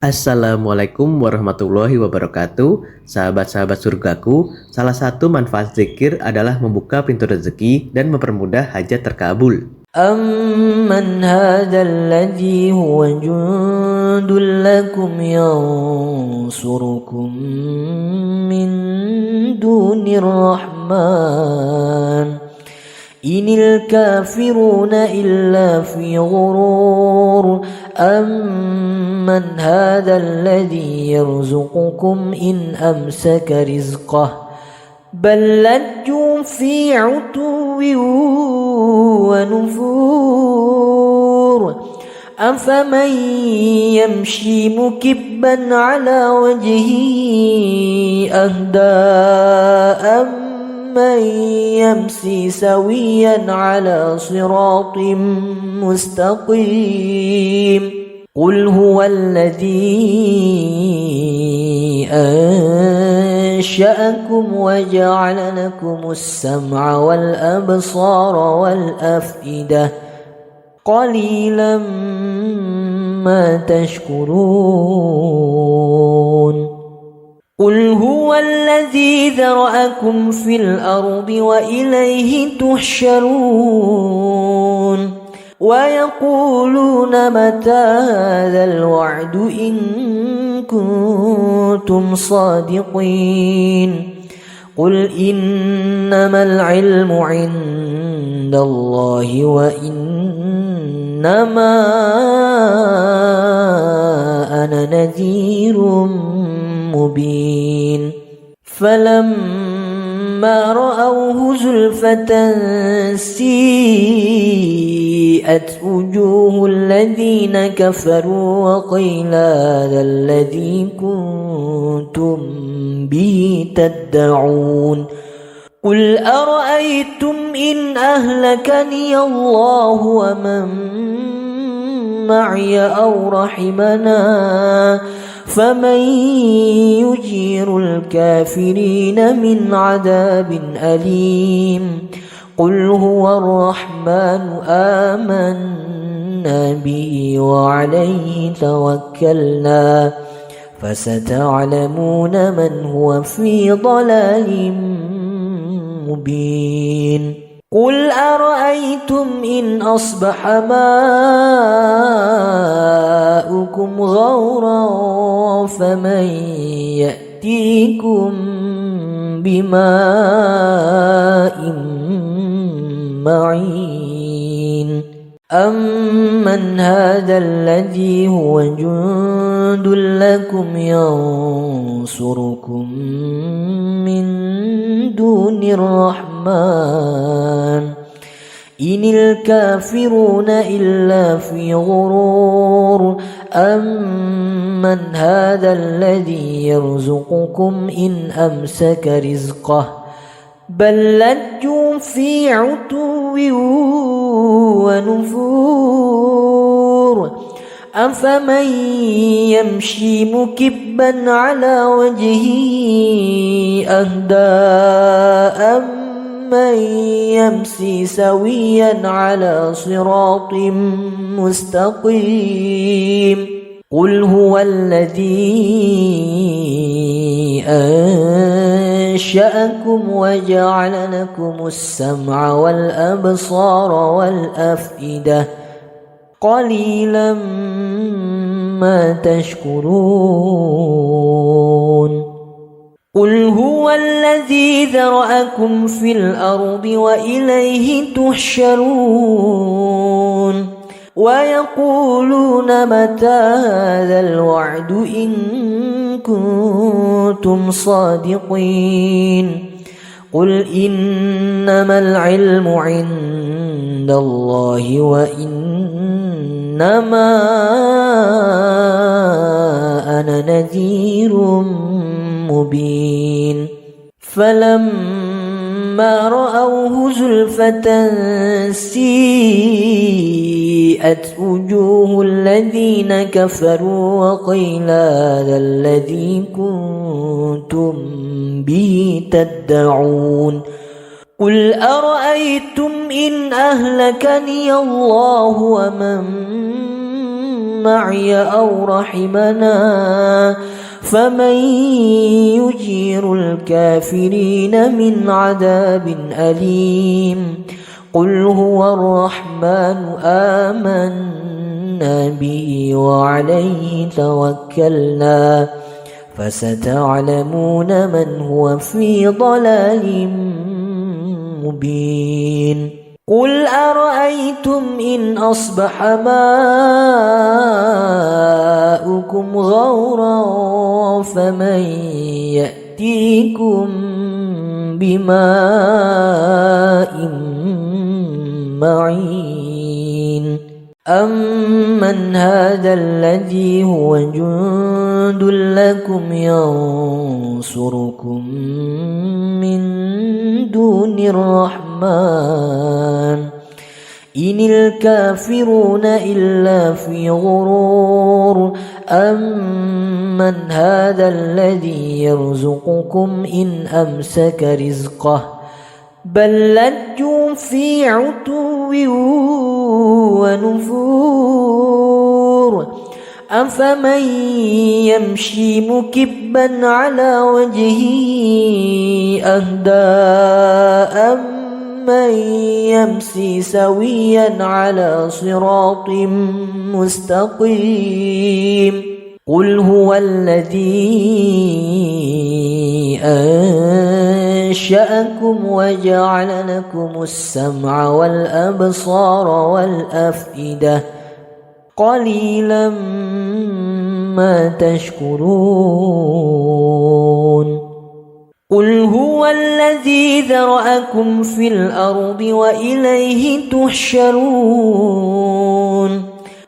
Assalamualaikum warahmatullahi wabarakatuh. Sahabat-sahabat surgaku, salah satu manfaat zikir adalah membuka pintu rezeki dan mempermudah hajat terkabul. أَمَّنْ هَذَا الَّذِي هُوَ جُندٌ لَكُمْ يَنصُرُكُم مِّن دُونِ الرَّحْمَٰنِ إِنِ الْكَافِرُونَ إِلَّا فِي غُرُورٍ أَمَّنْ هَذَا الَّذِي يَرْزُقُكُمْ إِنْ أَمْسَكَ رِزْقَهُ بل لجوا في عتو ونفور أفمن يمشي مكبا على وجهه أهدى أمن يمشي سويا على صراط مستقيم قل هو الذي أنشأكم وجعل لكم السمع والأبصار والأفئدة قليلا ما تشكرون قل هو الذي ذرأكم في الأرض وإليه تحشرون ويقولون متى هذا الوعد إن كنتم صادقين قل إنما العلم عند الله وإنما أنا نذير مبين فلما رأوه زلفة سيئت وجوه الذين كفروا وقيل هذا الذي كنتم به تدعون قل أرأيتم إن أهلكني الله ومن معي أو رحمنا فمن يجير الكافرين من عذاب أليم قل هو الرحمن آمنا به وعليه توكلنا فستعلمون من هو في ضلال مبين قل أرأيتم إن أصبح ماؤكم غورا فمن يأتيكم بماء معين أمن هذا الذي هو جند لكم ينصركم من دون الرحمن إن الكافرون إلا في غرور أمن هذا الذي يرزقكم إن أمسك رزقه بل لجوا في عتو ونفور أفمن يمشي مكبا على وجهه أهدى أمن يمشي سويا على صراط مستقيم قل هو الذي أنشأكم وجعل لكم السمع والأبصار والأفئدة قليلا ما تشكرون قل هو الذي ذرأكم في الأرض وإليه تحشرون ويقولون متى هذا الوعد إن كنتم صادقين قل إنما العلم عند الله وإنما أنا نذير مبين فلما رأوه زلفة سيئت وجوه الذين كفروا وقيل هذا الذي كنتم به تدعون قل أرأيتم إن أهلكني الله ومن معي أو رحمنا فمن يجير الكافرين من عذاب أليم قل هو الرحمن آمنا به وعليه توكلنا فستعلمون من هو في ضلال مبين قل أرأيتم إن أصبح ماؤكم غورا فمن يأتيكم بماء معين أمن هذا الذي هو جند لكم ينصركم من دون الرحمن إن الكافرون إلا في غرور أمن هذا الذي يرزقكم إن أمسك رزقه بل لجوا في عتو ونفور أفمن يمشي مكبا على وجهه أهدى أمن يمشي سويا على صراط مستقيم قل هو الذي أنشأكم وجعل لكم السمع والأبصار والأفئدة قليلا ما تشكرون قل هو الذي ذرأكم في الأرض وإليه تحشرون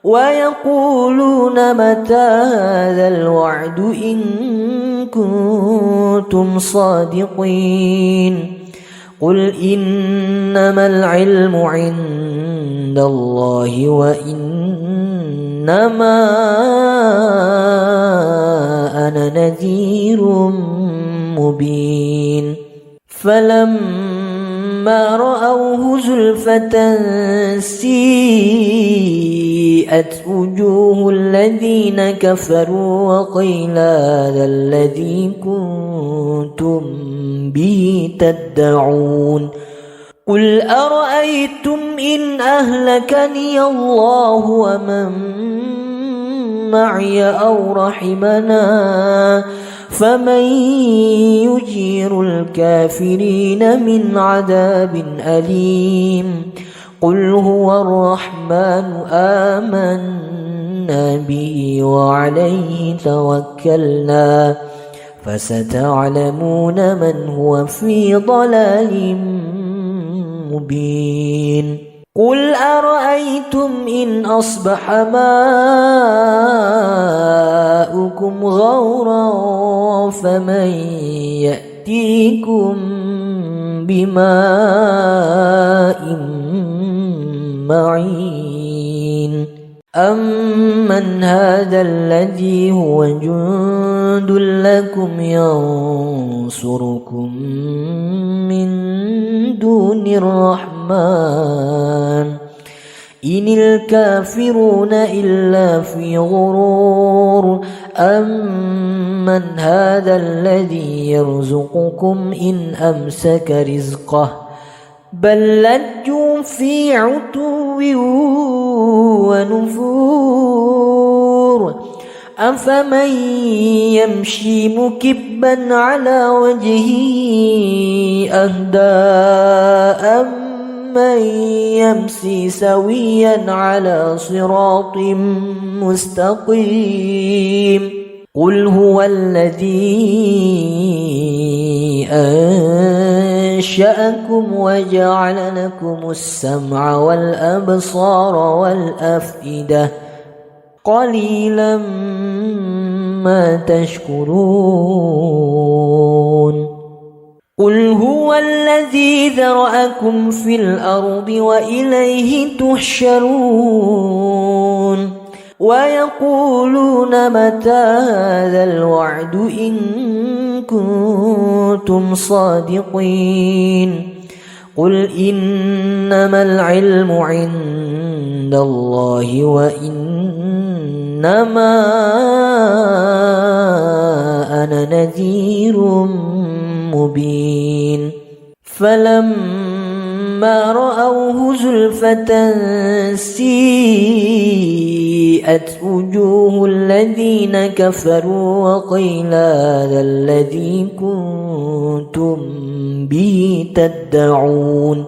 ويقولون متى هذا الوعد إن كنتم صادقين قل إنما العلم عند الله وإنما أنا نذير مبين فلما رأوه زلفة سيئت وجوه الذين كفروا وقيل هذا الذي كنتم به تدعون قل أرأيتم إن أهلكني الله ومن معي أو رحمنا فمن يجير الكافرين من عذاب أليم قل هو الرحمن آمنا به وعليه توكلنا فستعلمون من هو في ضلال مبين قل أرأيتم إن أصبح ماؤكم غورا فمن يأتيكم بماء معين أمن هذا الذي هو جند لكم ينصركم من دون الرحمن إن الكافرون إلا في غرور أمن هذا الذي يرزقكم إن أمسك رزقه بل لجوا في عتو ونفور أفمن يمشي مكبا على وجهه أهدى أمن يمشي سويا على صراط مستقيم قل هو الذي أنشأكم وجعل لكم السمع والأبصار والأفئدة قليلا ما تشكرون قل هو الذي ذرأكم في الأرض وإليه تحشرون ويقولون متى هذا الوعد إن كنتم صادقين قل إنما العلم عند الله وإنما إنما أنا نذير مبين فلما رأوه زلفة سيئت وجوه الذين كفروا وقيل هذا الذي كنتم به تدعون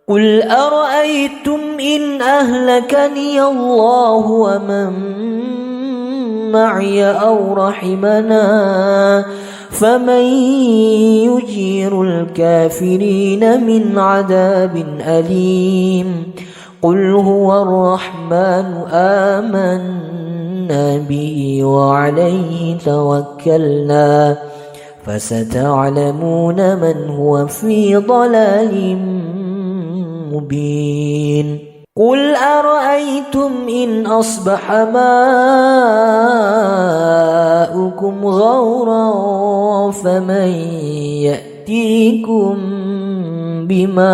قل أرأيتم إن أهلكني الله ومن معي أو رحمنا فمن يجير الكافرين من عذاب أليم قل هو الرحمن آمنا به وعليه توكلنا فستعلمون من هو في ضلال مبين قل أرأيتم إن أصبح ماؤكم غورا فمن يأتيكم بماء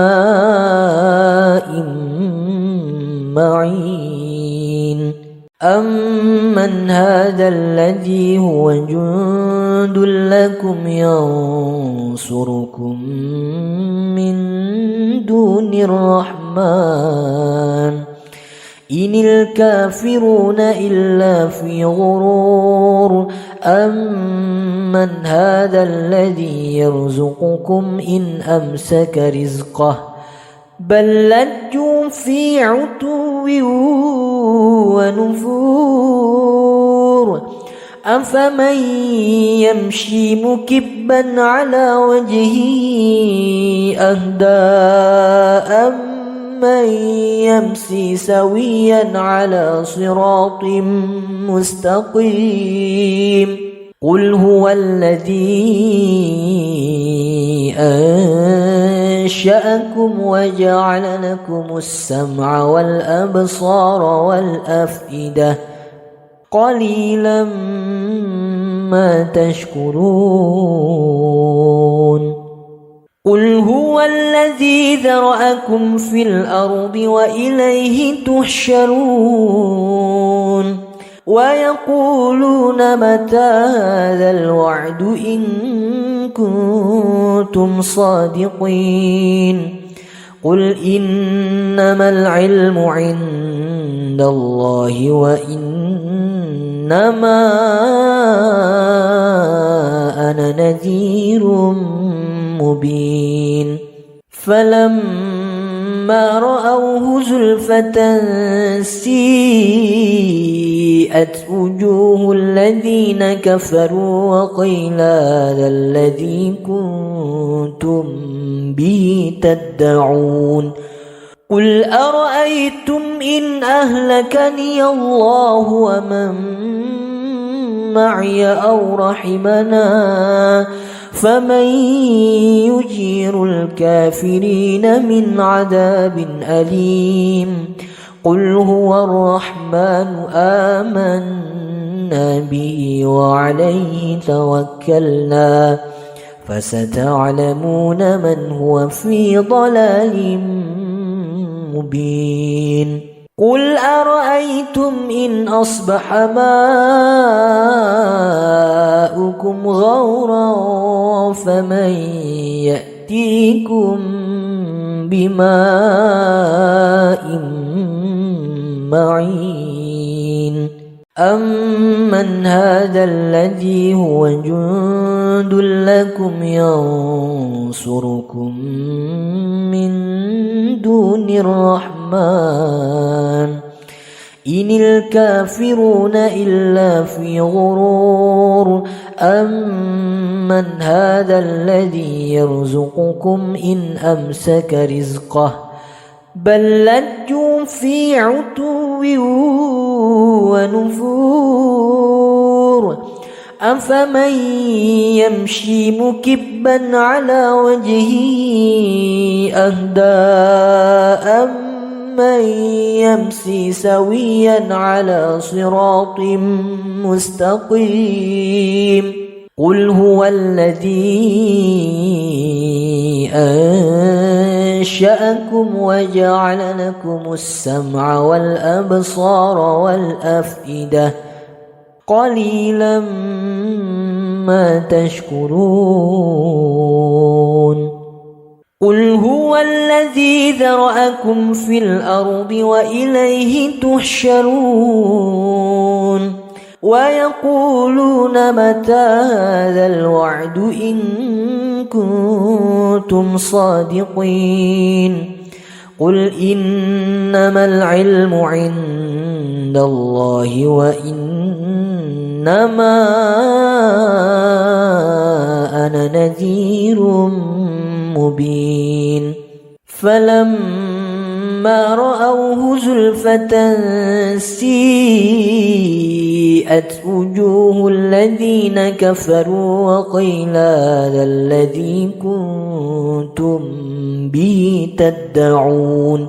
معين أمن هذا الذي هو جند لكم ينصركم من دون الرحمن إن الكافرون إلا في غرور أمن هذا الذي يرزقكم إن أمسك رزقه بل لجوا في عتو ونفور أفمن يمشي مكبا على وجهه أهدى أمن يمشي سويا على صراط مستقيم قل هو الذي أنشأكم وجعل لكم السمع والأبصار والأفئدة قليلا ما تشكرون قل هو الذي ذرأكم في الأرض وإليه تحشرون ويقولون متى هذا الوعد إن كنتم صادقين قل إنما العلم عند الله وإنما أنا نذير مبين فلما رأوه زلفة سيئت وجوه الذين كفروا وقيل هذا الذي كنتم به تدعون قل أرأيتم إن أهلكني الله ومن معي أو رحمنا فمن يجير الكافرين من عذاب أليم قل هو الرحمن آمنا به وعليه توكلنا فستعلمون من هو في ضلال مبين قل أرأيتم إن أصبح ماؤكم غورا فمن يأتيكم بماء معين أمن هذا الذي هو جند لكم ينصركم من دون الرحمن إن الكافرون إلا في غرور أمن هذا الذي يرزقكم إن أمسك رزقه بل لجوا في عتو ونفور أفمن يمشي مكبا على وجهه أهدى أمن يمشي سويا على صراط مستقيم قل هو الذي أنشأكم وجعل لكم السمع والأبصار والأفئدة قليلا ما تشكرون قل هو الذي ذرأكم في الأرض وإليه تحشرون ويقولون متى هذا الوعد إن كنتم صادقين قل إنما العلم عند الله وإنما أنا نذير مبين فلما رأوه زلفة سيئت وجوه الذين كفروا وقيل هذا الذي كنتم به تدعون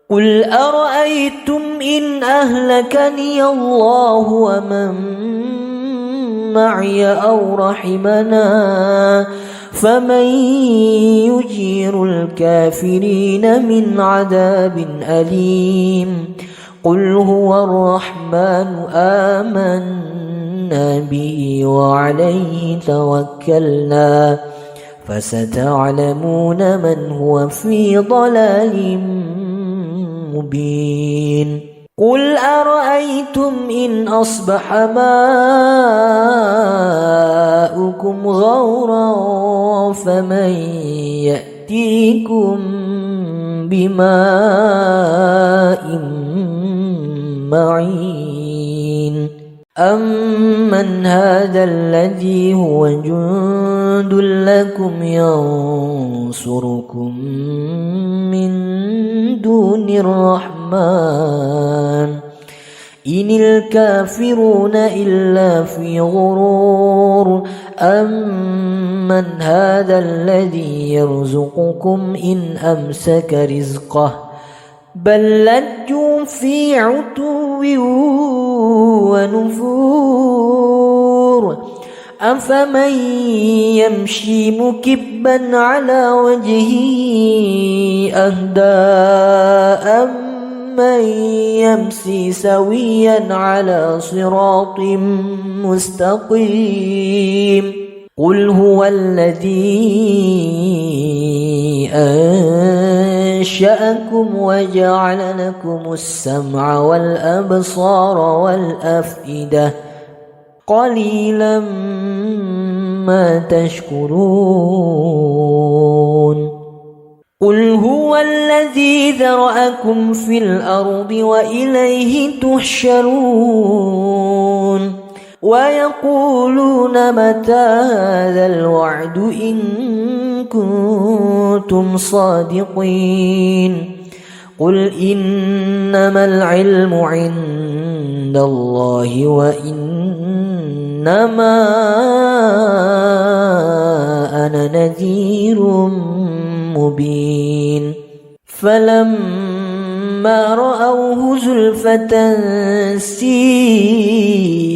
قل أرأيتم إن أهلكني الله ومن معي أو رحمنا فمن يجير الكافرين من عذاب أليم قل هو الرحمن آمنا به وعليه توكلنا فستعلمون من هو في ضلال مبين قل أرأيتم إن أصبح ماؤكم غورا فمن يأتيكم بماء معين أمن هذا الذي هو جند لكم ينصركم من دون الرحمن إن الكافرون إلا في غرور أمن هذا الذي يرزقكم إن أمسك رزقه بل لجوا في عتو ونفور أفمن يمشي مكبا على وجهه أهدى أمن يمشي سويا على صراط مستقيم قل هو الذي أنشأكم وجعل لكم السمع والأبصار والأفئدة قليلا ما تشكرون قل هو الذي ذرأكم في الأرض وإليه تحشرون ويقولون متى هذا الوعد إن كنتم صادقين قل إنما العلم عند الله وإنما أنا نذير مبين فلما رأوه زلفة سيئت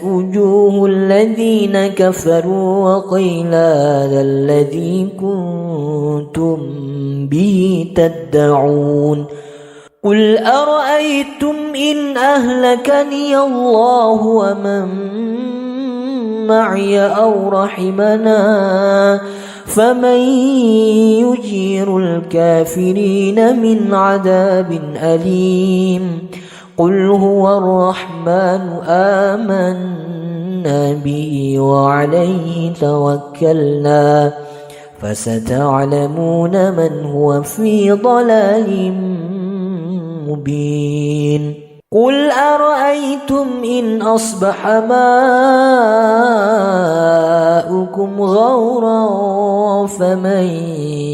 وجوه الذين كفروا وقيل هذا الذي كنتم به تدعون قل أرأيتم إن أهلكني الله ومن معي أو رحمنا فمن يجير الكافرين من عذاب أليم قل هو الرحمن آمنا به وعليه توكلنا فستعلمون من هو في ضلال مبين قل أرأيتم إن أصبح ماؤكم غورا فمن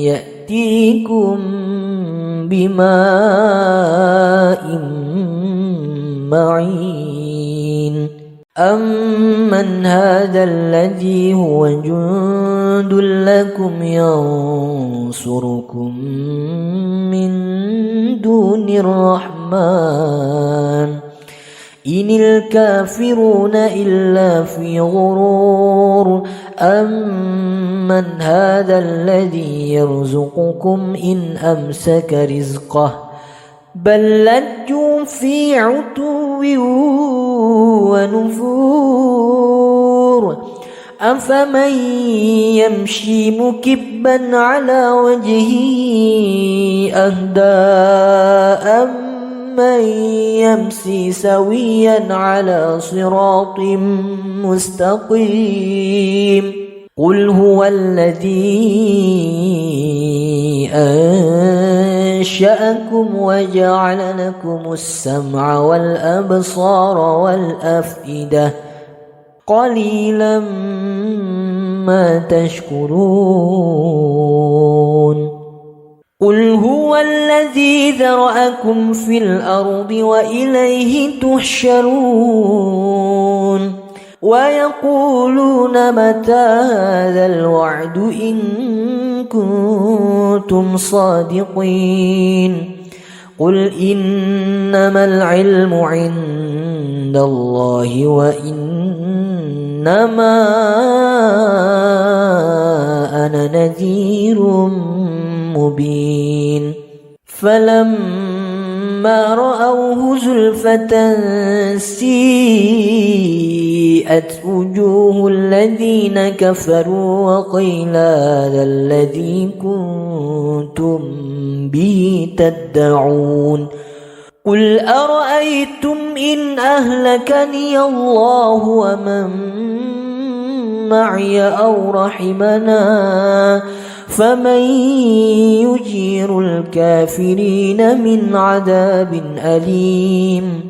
يأتيكم بماء معين أمن هذا الذي هو جند لكم ينصركم من دون الرحمن إن الكافرون إلا في غرور أمن هذا الذي يرزقكم إن أمسك رزقه بل لجوا في عتو ونفور أفمن يمشي مكبا على وجهه أهدى أمن يمشي سويا على صراط مستقيم قل هو الذي أنشأكم وجعل لكم السمع والأبصار والأفئدة قليلا ما تشكرون قل هو الذي ذرأكم في الأرض وإليه تحشرون ويقولون متى هذا الوعد إن كنتم صادقين قل إنما العلم عند الله وإنما أنا نذير مبين فلما رأوه زلفة سيئت وجوه الذين كفروا وقيل هذا الذي كنتم به تدعون قل أرأيتم إن أهلكني الله ومن معي أو رحمنا فمن يجير الكافرين من عذاب أليم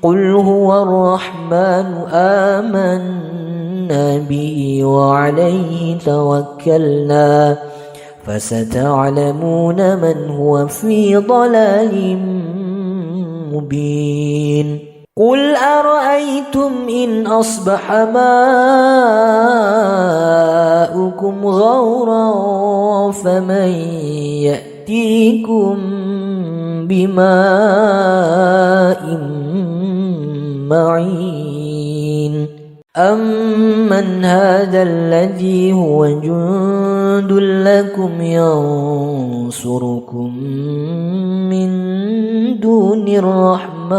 قل هو الرحمن آمنا به وعليه توكلنا فستعلمون من هو في ضلال مبين قل أرأيتم إن أصبح ماؤكم غورا فمن يأتيكم بماء معين أمن هذا الذي هو جند لكم ينصركم من دون الرحمن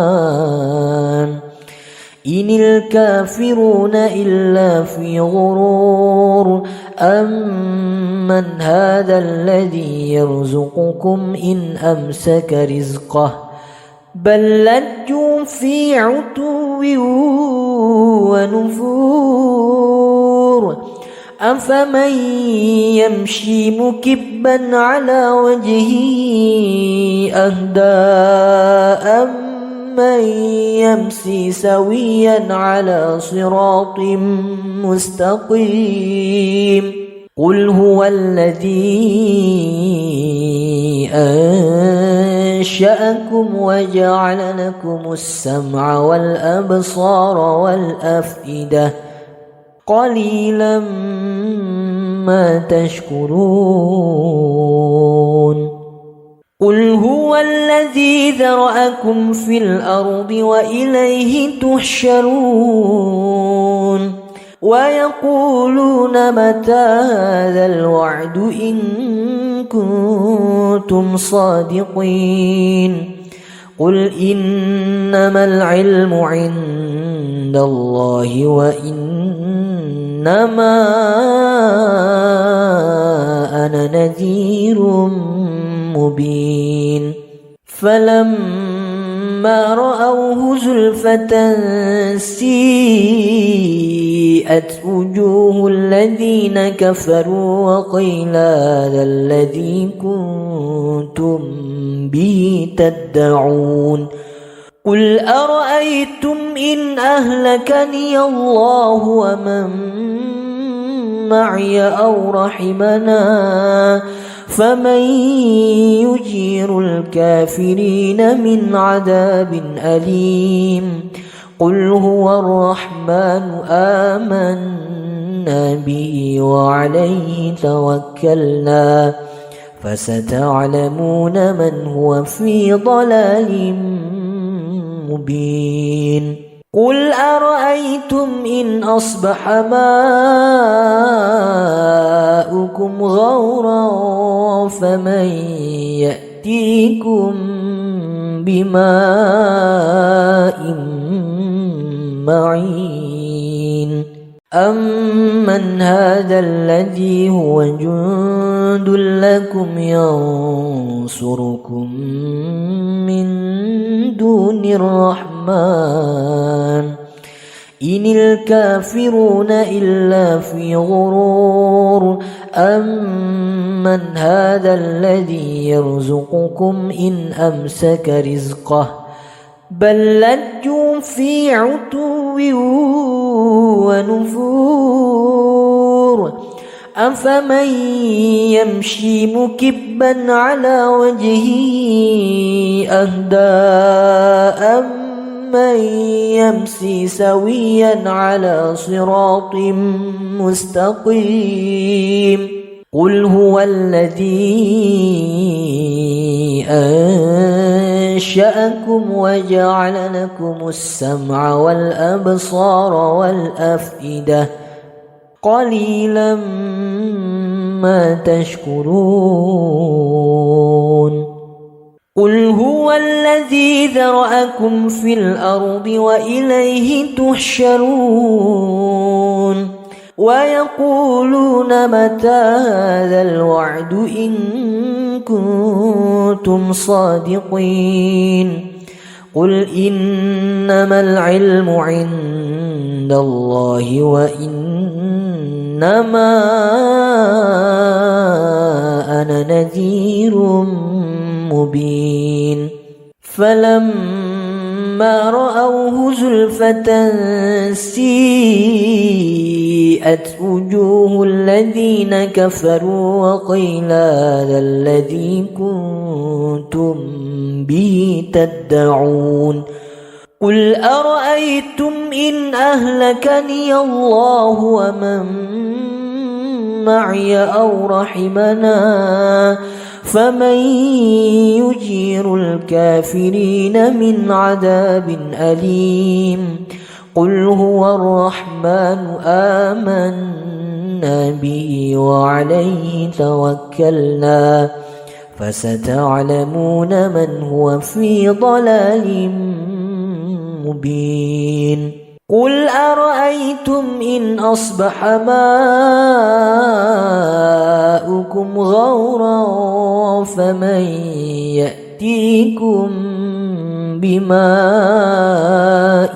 إن الكافرون إلا في غرور أمن هذا الذي يرزقكم إن أمسك رزقه بل لجوا في عتو ونفور أفمن يمشي مكبا على وجهه أهدى أمن يمشي سويا على صراط مستقيم قل هو الذي أنشأكم وجعل لكم السمع والأبصار والأفئدة قليلا ما تشكرون قل هو الذي ذرأكم في الأرض وإليه تحشرون ويقولون متى هذا الوعد إن كنتم صادقين قل إنما العلم عند الله وإنما أنا نذير مبين فلما رأوه زلفة سيئت وجوه الذين كفروا وقيل هذا الذي كنتم به تدعون قل أرأيتم إن أهلكني الله ومن معي أو رحمنا فمن يجير الكافرين من عذاب أليم قل هو الرحمن آمنا به وعليه توكلنا فستعلمون من هو في ضلال مبين قل أرأيتم إن أصبح ماؤكم غورا فمن يأتيكم بماء معين أمن هذا الذي هو جند لكم ينصركم من دون الرحمن إن الكافرون إلا في غرور أمن هذا الذي يرزقكم إن أمسك رزقه بل لجوا في عتو ونفور أفمن يمشي مكبا على وجهه أهدى أمن يمشي سويا على صراط مستقيم قل هو الذي أنشأكم وجعل لكم السمع والأبصار والأفئدة قليلا ما تشكرون قل هو الذي ذرأكم في الأرض وإليه تحشرون ويقولون متى هذا الوعد إن كنتم صادقين قل إنما العلم عند الله وإنما أنا نذير مبين فلما رأوه زلفة سيئت وجوه الذين كفروا وقيل هذا الذي كنتم به تدعون قل أرأيتم إن أهلكني الله ومن معي أو رحمنا فمن يجير الكافرين من عذاب أليم قل هو الرحمن آمنا به وعليه توكلنا فستعلمون من هو في ضلال مبين قل أرأيتم إن أصبح ماؤكم غورا فمن يأتيكم بماء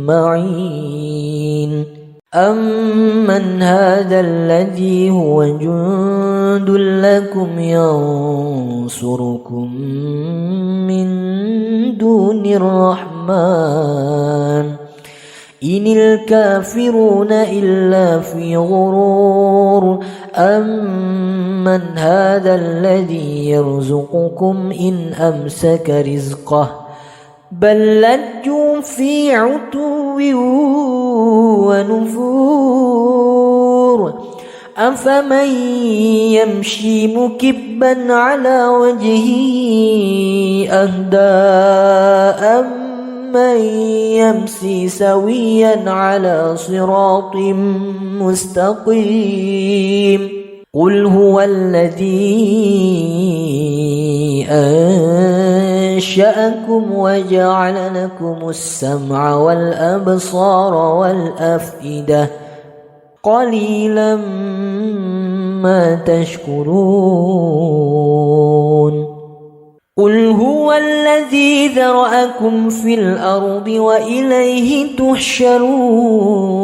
معين أمن هذا الذي هو جند لكم ينصركم من دون الرحمن إن الكافرون إلا في غرور أمن هذا الذي يرزقكم إن أمسك رزقه بل لجوا في عتو ونفور أفمن يمشي مكبا على وجهه أهدى أمن يمشي سويا على صراط مستقيم قل هو الذي أنشأكم وجعل لكم السمع والأبصار والأفئدة قليلا ما تشكرون قل هو الذي ذرأكم في الأرض وإليه تحشرون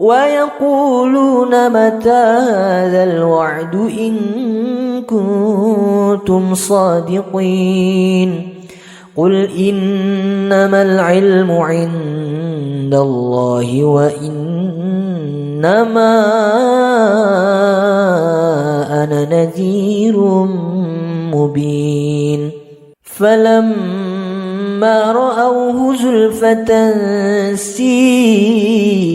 ويقولون متى هذا الوعد إن كنتم صادقين قل إنما العلم عند الله وإنما أنا نذير مبين فلما رأوه زلفة سيئت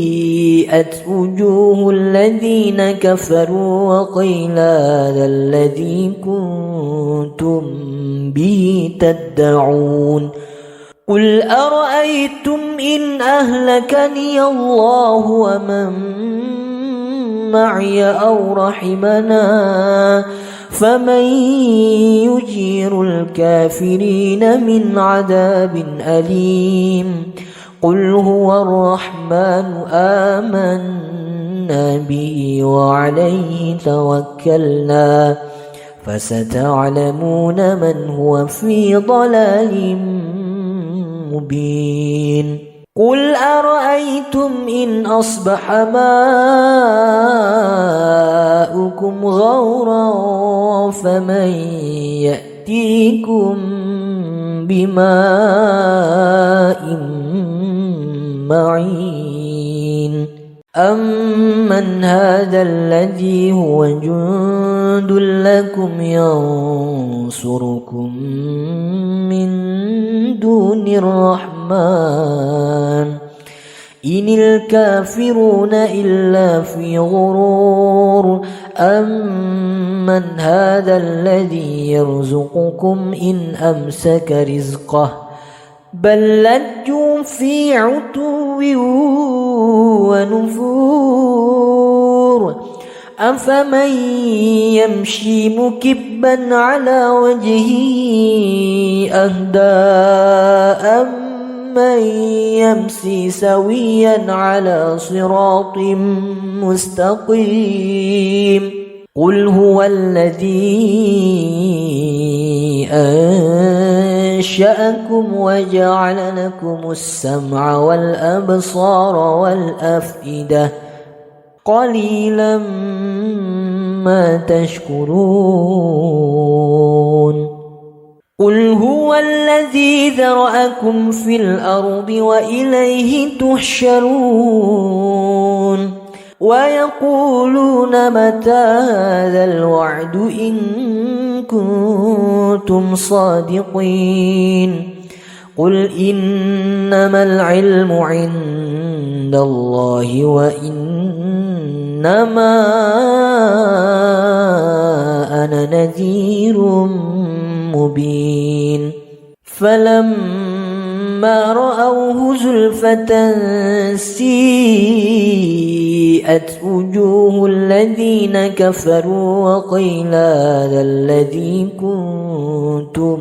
وجوه الذين كفروا وقيل هذا الذي كنتم به تدعون قل أرأيتم إن أهلكني الله ومن معي أو رحمنا فمن يجير الكافرين من عذاب أليم قل هو الرحمن آمنا به وعليه توكلنا فستعلمون من هو في ضلال مبين قل أرأيتم إن أصبح ماؤكم غورا فمن يأتيكم بماء معين أمن هذا الذي هو جند لكم ينصركم من دون الرحمن إن الكافرون إلا في غرور أمن هذا الذي يرزقكم إن أمسك رزقه بل لجوا في عتو ونفور أفمن يمشي مكبا على وجهه أهدى أمن يمشي سويا على صراط مستقيم قل هو الذي أنشأكم وجعل لكم السمع والأبصار والأفئدة قليلا ما تشكرون قل هو الذي ذرأكم في الأرض وإليه تحشرون ويقولون متى هذا الوعد إن كنتم صادقين قل إنما العلم عند الله وإنما أنا نذير مبين فلما رأوه زلفة سيئت وجوه الذين كفروا وقيل هذا الذي كنتم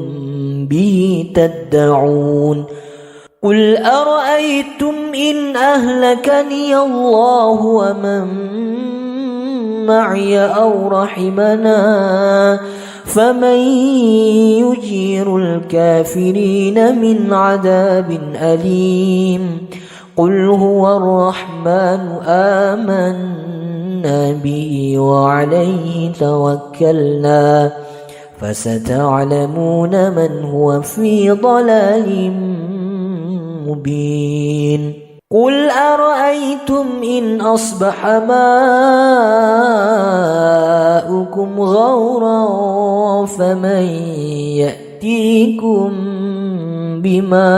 به تدعون قل أرأيتم إن أهلكني الله ومن معي أو رحمنا فمن يجير الكافرين من عذاب أليم قل هو الرحمن آمنا به وعليه توكلنا فستعلمون من هو في ضلال مبين قل أرأيتم إن أصبح ماؤكم غورا فمن يأتيكم بماء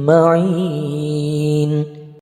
معين